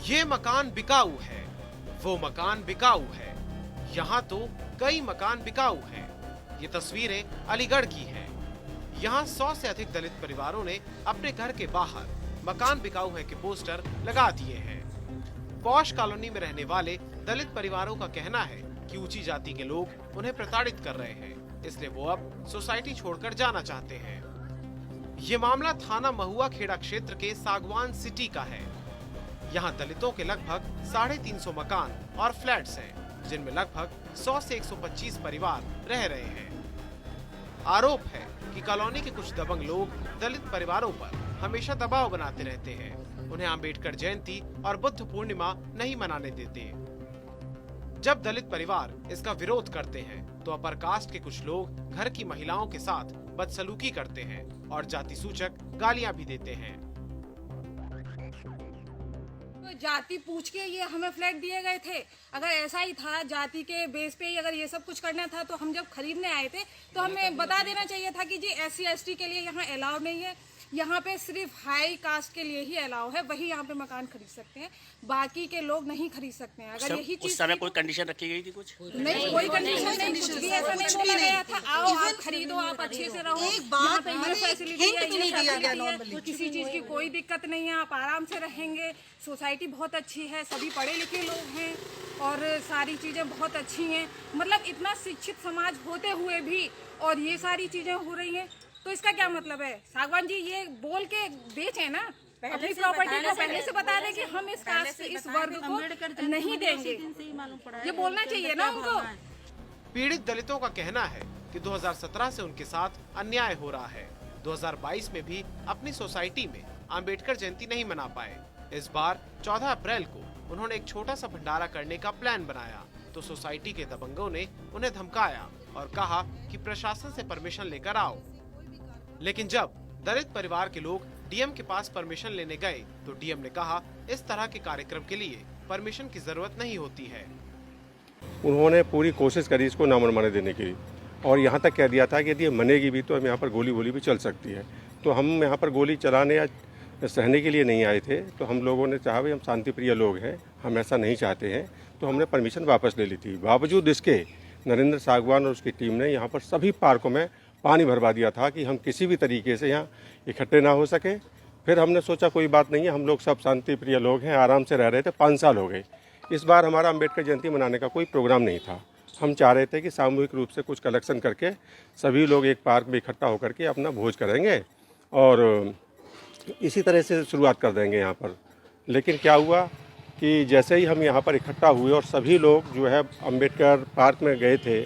ये मकान बिकाऊ है, वो मकान बिकाऊ है, यहाँ तो कई मकान बिकाऊ हैं। ये तस्वीरें अलीगढ़ की हैं। यहाँ 100 से अधिक दलित परिवारों ने अपने घर के बाहर मकान बिकाऊ है के पोस्टर लगा दिए हैं। पॉश कॉलोनी में रहने वाले दलित परिवारों का कहना है कि ऊंची जाति के लोग उन्हें प्रताड़ित कर रहे हैं, इसलिए वो अब सोसाइटी छोड़कर जाना चाहते हैं। ये मामला थाना महुआ खेड़ा क्षेत्र के सागवान सिटी का है। यहाँ दलितों के लगभग 350 मकान और फ्लैट्स हैं, जिनमें लगभग 100 से 125 परिवार रह रहे हैं। आरोप है कि कॉलोनी के कुछ दबंग लोग दलित परिवारों पर हमेशा दबाव बनाते रहते हैं। उन्हें अंबेडकर जयंती और बुद्ध पूर्णिमा नहीं मनाने देते। जब दलित परिवार इसका विरोध करते हैं तो अपर कास्ट के कुछ लोग घर की महिलाओं के साथ बदसलूकी करते हैं और जाति सूचक गालियां भी देते हैं। तो जाति पूछ के ये हमें फ्लैट दिए गए थे। अगर ऐसा ही था, जाति के बेस पे ही अगर ये सब कुछ करना था, तो हम जब खरीदने आए थे तो हमें बता देना चाहिए था कि जी SC ST के लिए यहाँ अलाउ नहीं है, यहाँ पे सिर्फ हाई कास्ट के लिए ही अलाउ है, वही यहाँ पे मकान खरीद सकते हैं, बाकी के लोग नहीं खरीद सकते हैं। अगर यही चीज उस समय कोई कंडीशन रखी गई थी? कुछ नहीं, कोई कंडीशन नहीं, कुछ भी ऐसा नहीं बोला गया था। आओ आप खरीदो, आप अच्छे से रहो, यहाँ पे ये फैसिलिटी है, ये फैसिलिटी है, किसी चीज की कोई दिक्कत नहीं है, आप आराम से रहेंगे। सोसाइटी बहुत अच्छी है, सभी पढ़े लिखे लोग हैं और सारी चीजें बहुत अच्छी हैं। मतलब इतना शिक्षित समाज होते हुए भी और ये सारी चीजें हो रही हैं, तो इसका क्या मतलब है? सागवान जी ये बोल के बेचें ना, अपनी प्रॉपर्टी को पहले से बता दें कि हम इस कास्ट इस वर्ग को नहीं देंगे, ये बोलना चाहिए ना उनको। पीड़ित दलितों का कहना है कि 2017 से उनके साथ अन्याय हो रहा है। 2022 में भी अपनी सोसाइटी में अंबेडकर जयंती नहीं मना पाए। इस बार 14 अप्रैल को उन्होंने एक छोटा सा भंडारा करने का प्लान बनाया तो सोसाइटी के दबंगों ने उन्हें धमकाया और कहा कि प्रशासन से परमिशन लेकर आओ। लेकिन जब दलित परिवार के लोग डीएम के पास परमिशन लेने गए तो डीएम ने कहा इस तरह के कार्यक्रम के लिए परमिशन की जरूरत नहीं होती है। उन्होंने पूरी कोशिश करी इसको ना मनमाने देने की और यहाँ तक कह दिया था कि यदि मनेगी भी तो हम यहाँ पर गोली वोली भी चल सकती है। तो हम यहाँ पर गोली चलाने या सहने के लिए नहीं आए थे। तो हम लोगों ने चाहा भाई हम शांति प्रिय लोग हैं, हम ऐसा नहीं चाहते हैं, तो हमने परमिशन वापस ले ली थी। बावजूद इसके नरेंद्र सागवान और उसकी टीम ने यहाँ पर सभी पार्कों में पानी भरवा दिया था कि हम किसी भी तरीके से यहाँ इकट्ठे ना हो सके। फिर हमने सोचा कोई बात नहीं है, हम लोग सब शांति प्रिय लोग हैं, आराम से रह रहे थे। 5 साल हो गए। इस बार हमारा अंबेडकर जयंती मनाने का कोई प्रोग्राम नहीं था। हम चाह रहे थे कि सामूहिक रूप से कुछ कलेक्शन करके सभी लोग एक पार्क में इकट्ठा होकर के अपना भोज करेंगे और इसी तरह से शुरुआत कर देंगे यहाँ पर। लेकिन क्या हुआ कि जैसे ही हम यहाँ पर इकट्ठा हुए और सभी लोग जो है अंबेडकर पार्क में गए थे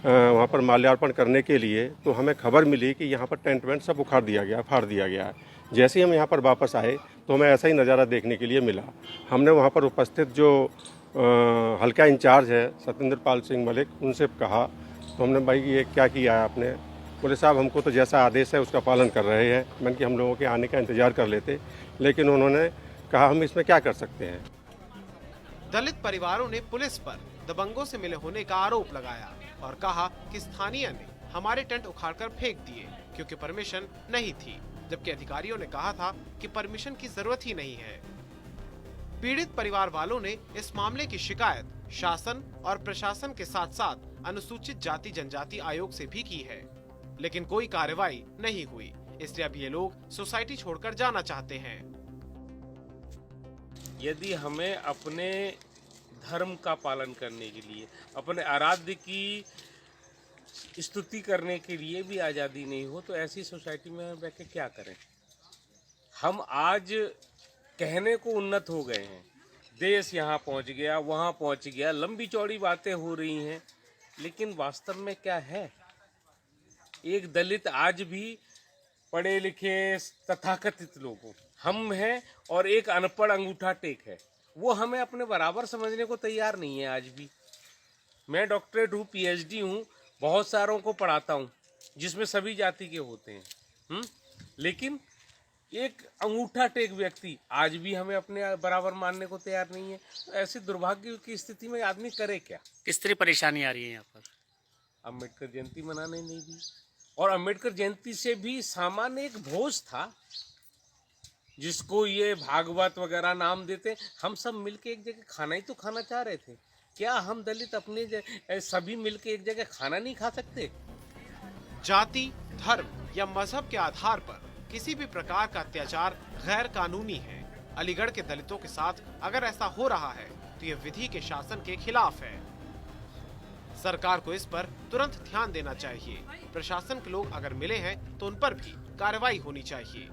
वहाँ पर माल्यार्पण करने के लिए, तो हमें खबर मिली कि यहाँ पर टेंट वेंट सब उखाड़ दिया गया, फाड़ दिया गया है। जैसे ही हम यहाँ पर वापस आए तो हमें ऐसा ही नज़ारा देखने के लिए मिला। हमने वहाँ पर उपस्थित जो हल्का इंचार्ज है सत्येंद्र पाल सिंह मलिक, उनसे कहा तो हमने भाई ये क्या किया है आपने? बोले साहब हमको तो जैसा आदेश है उसका पालन कर रहे हैं। मैंने कि हम लोगों के आने का इंतजार कर लेते, लेकिन उन्होंने कहा हम इसमें क्या कर सकते हैं। दलित परिवारों ने पुलिस पर दबंगों से मिले होने का आरोप लगाया और कहा कि स्थानीय ने हमारे टेंट उखाड़कर फेंक दिए क्योंकि परमिशन नहीं थी, जबकि अधिकारियों ने कहा था कि परमिशन की जरूरत ही नहीं है। पीड़ित परिवार वालों ने इस मामले की शिकायत शासन और प्रशासन के साथ साथ अनुसूचित जाति जनजाति आयोग से भी की है, लेकिन कोई कार्रवाई नहीं हुई। इसलिए अब ये लोग सोसाइटी छोड़कर जाना चाहते हैं। यदि हमें अपने धर्म का पालन करने के लिए, अपने आराध्य की स्तुति करने के लिए भी आज़ादी नहीं हो, तो ऐसी सोसाइटी में हम रह के क्या करें? हम आज कहने को उन्नत हो गए हैं, देश यहाँ पहुँच गया, वहाँ पहुँच गया, लंबी चौड़ी बातें हो रही हैं, लेकिन वास्तव में क्या है? एक दलित आज भी पढ़े लिखे तथाकथित लोगों हम हैं और एक अनपढ़ अंगूठा टेक है, वो हमें अपने बराबर समझने को तैयार नहीं है आज भी। मैं डॉक्टरेट हूँ, PhD हूँ, बहुत सारों को पढ़ाता हूँ जिसमें सभी जाति के होते हैं, लेकिन एक अंगूठा टेक व्यक्ति आज भी हमें अपने बराबर मानने को तैयार नहीं है। तो ऐसी दुर्भाग्य की स्थिति में आदमी करे क्या? किस तरह परेशानी आ रही है यहाँ पर? अम्बेडकर जयंती मनाने नहीं दी, और अम्बेडकर जयंती से भी सामान्य एक भोज था जिसको ये भागवत वगैरह नाम देते, हम सब मिलके एक जगह खाना ही तो खाना चाह रहे थे। क्या हम दलित अपने सभी मिलके एक जगह खाना नहीं खा सकते? जाति, धर्म या मजहब के आधार पर किसी भी प्रकार का अत्याचार गैर कानूनी है। अलीगढ़ के दलितों के साथ अगर ऐसा हो रहा है तो यह विधि के शासन के खिलाफ है। सरकार को इस पर तुरंत ध्यान देना चाहिए। प्रशासन के लोग अगर मिले हैं तो उन पर भी कार्रवाई होनी चाहिए।